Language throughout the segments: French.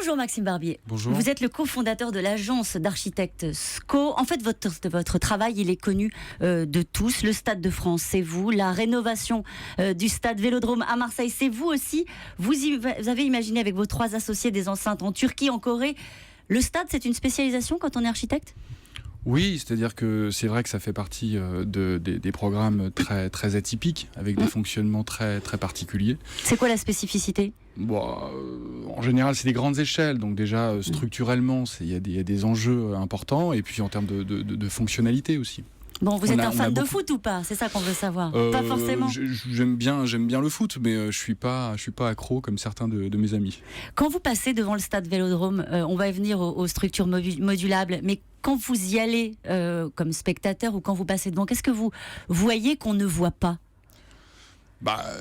Bonjour Maxime Barbier. Bonjour. Vous êtes le cofondateur de l'agence d'architectes SCO. En fait, votre travail, il est connu de tous. Le Stade de France, c'est vous. La rénovation du stade Vélodrome à Marseille, c'est vous aussi. Vous avez imaginé avec vos 3 associés des enceintes en Turquie, en Corée. Le stade, c'est une spécialisation quand on est architecte ? Oui, c'est-à-dire que c'est vrai que ça fait partie des programmes très, très atypiques, avec des fonctionnements très, très particuliers. C'est quoi la spécificité ? Bon, en général, c'est des grandes échelles, donc déjà structurellement, il y a des enjeux importants, et puis en termes de fonctionnalité aussi. Bon, vous êtes un fan de foot ou pas ? C'est ça qu'on veut savoir. Pas forcément. J'aime bien le foot, mais je suis pas accro comme certains de mes amis. Quand vous passez devant le stade Vélodrome, on va y venir aux structures modulables, mais quand vous y allez comme spectateur ou quand vous passez devant, qu'est-ce que vous voyez qu'on ne voit pas ?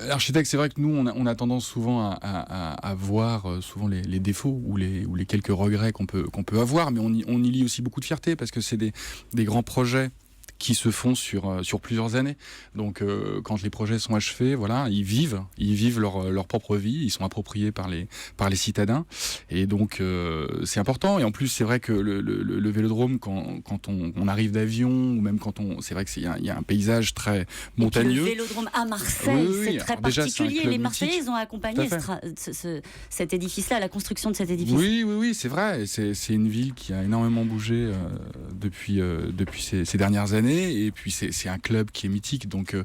L'architecte, c'est vrai que nous, on a tendance souvent à voir souvent les défauts ou les quelques regrets qu'on peut avoir, mais on y lit aussi beaucoup de fierté parce que c'est des grands projets qui se font sur plusieurs années. Donc quand les projets sont achevés, voilà, ils vivent leur propre vie, ils sont appropriés par les citadins, et donc c'est important. Et en plus, c'est vrai que le Vélodrome, quand on arrive d'avion, ou même c'est vrai que il y a un paysage très montagneux. Le Vélodrome à Marseille, oui, c'est très particulier. Les Marseillais, ils ont accompagné cet édifice-là, la construction de cet édifice. Oui, c'est vrai. C'est une ville qui a énormément bougé depuis ces dernières années. Et puis c'est un club qui est mythique, donc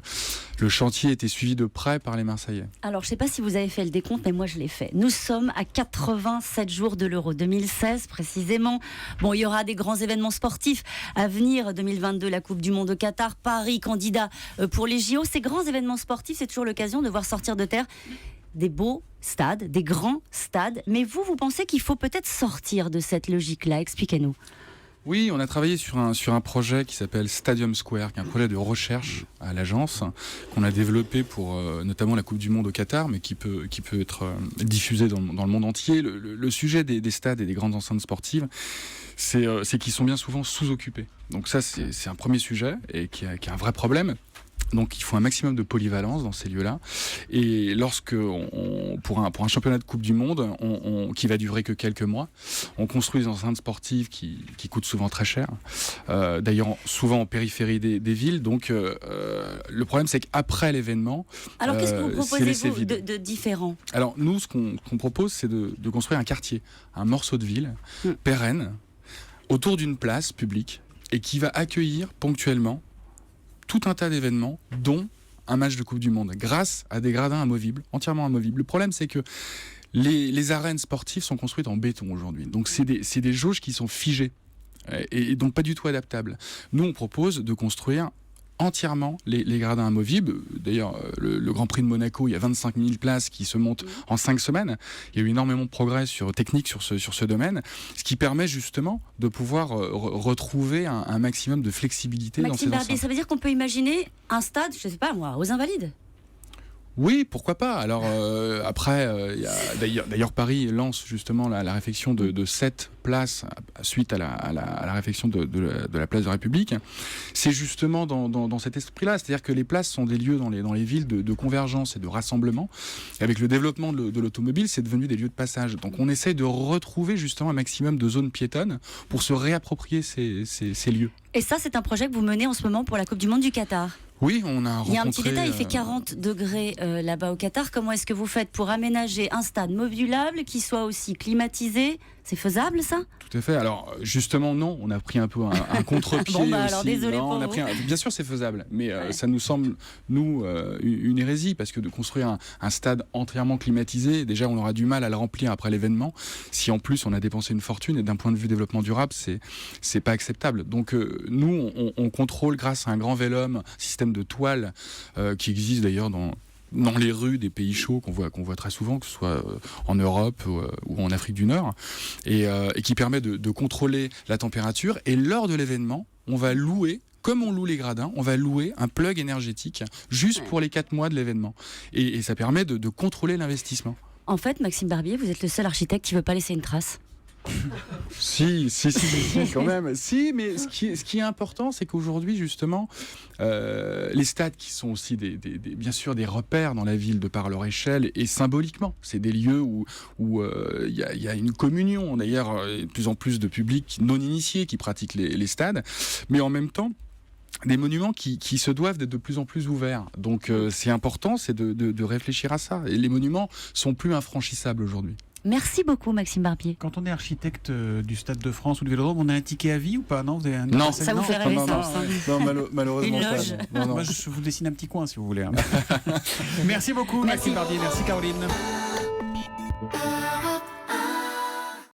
le chantier était suivi de près par les Marseillais. Alors je ne sais pas si vous avez fait le décompte, mais moi je l'ai fait. Nous sommes à 87 jours de l'Euro 2016 précisément. Bon, il y aura des grands événements sportifs à venir, 2022, la Coupe du Monde au Qatar, Paris candidat pour les JO. Ces grands événements sportifs, c'est toujours l'occasion de voir sortir de terre des beaux stades, des grands stades. Mais vous pensez qu'il faut peut-être sortir de cette logique-là ? Expliquez-nous. Oui, on a travaillé sur un projet qui s'appelle Stadium Square, qui est un projet de recherche à l'agence, qu'on a développé pour notamment la Coupe du Monde au Qatar, mais qui peut être diffusé dans le monde entier. Le sujet des stades et des grandes enceintes sportives, c'est qu'ils sont bien souvent sous-occupés. Donc ça, c'est un premier sujet, et qui est un vrai problème. Donc il faut un maximum de polyvalence dans ces lieux-là. Et pour un championnat de Coupe du Monde, qui va durer que quelques mois, on construit des enceintes sportives qui coûtent souvent très cher. D'ailleurs, souvent en périphérie des villes. Donc le problème, c'est qu'après l'événement, alors qu'est-ce que vous proposez vous de différent ? Alors nous, ce qu'on propose, c'est de construire un quartier, un morceau de ville pérenne autour d'une place publique et qui va accueillir ponctuellement tout un tas d'événements, dont un match de Coupe du Monde, grâce à des gradins amovibles, entièrement amovibles. Le problème, c'est que les arènes sportives sont construites en béton aujourd'hui. Donc c'est des jauges qui sont figées et donc pas du tout adaptables. Nous, on propose de construire entièrement les gradins amovibles. D'ailleurs, le Grand Prix de Monaco, il y a 25 000 places qui se montent en 5 semaines. Il y a eu énormément de progrès techniques sur ce domaine, ce qui permet justement de pouvoir retrouver un maximum de flexibilité dans ces enceintes. Ça veut dire qu'on peut imaginer un stade, je ne sais pas moi, aux Invalides ? Oui, pourquoi pas. Alors après, d'ailleurs Paris lance justement la réfection de 7 places suite à la réfection de la place de la République. C'est justement dans cet esprit-là, c'est-à-dire que les places sont des lieux dans les villes de convergence et de rassemblement. Et avec le développement de l'automobile, c'est devenu des lieux de passage. Donc on essaye de retrouver justement un maximum de zones piétonnes pour se réapproprier ces lieux. Et ça, c'est un projet que vous menez en ce moment pour la Coupe du Monde du Qatar. Oui, on a rencontré... Il y a un petit détail, il fait 40 degrés là-bas au Qatar. Comment est-ce que vous faites pour aménager un stade modulable qui soit aussi climatisé ? C'est faisable, ça ? Tout à fait. Alors, justement, non. On a pris un peu un contre-pied bon, alors, aussi. désolé pour vous. Bien sûr, c'est faisable. Mais ça nous semble, une hérésie. Parce que de construire un stade entièrement climatisé, déjà, on aura du mal à le remplir après l'événement. Si, en plus, on a dépensé une fortune, et d'un point de vue développement durable, c'est pas acceptable. Donc, nous, on contrôle, grâce à un grand vélum, système de toile qui existe d'ailleurs dans les rues des pays chauds qu'on voit très souvent, que ce soit en Europe ou en Afrique du Nord, et qui permet de contrôler la température. Et lors de l'événement, on va louer, comme on loue les gradins, on va louer un plug énergétique juste pour les 4 mois de l'événement. Et ça permet de contrôler l'investissement. En fait, Maxime Barbier, vous êtes le seul architecte qui ne veut pas laisser une trace. Si, quand même. Si, mais ce qui est important, c'est qu'aujourd'hui, justement, les stades qui sont aussi bien sûr des repères dans la ville de par leur échelle et symboliquement, c'est des lieux où il y a une communion. D'ailleurs, de plus en plus de publics non initiés qui pratiquent les stades, mais en même temps, des monuments qui se doivent d'être de plus en plus ouverts. Donc c'est important, c'est de réfléchir à ça. Et les monuments sont plus infranchissables aujourd'hui. Merci beaucoup, Maxime Barbier. Quand on est architecte du Stade de France ou du Vélodrome, on a un ticket à vie ou pas? Non, vous avez un... Non, ça vous fait rêver, non, malheureusement Une pas. loge. Non. Moi, je vous dessine un petit coin si vous voulez. Merci beaucoup, Merci. Maxime Barbier. Merci, Caroline.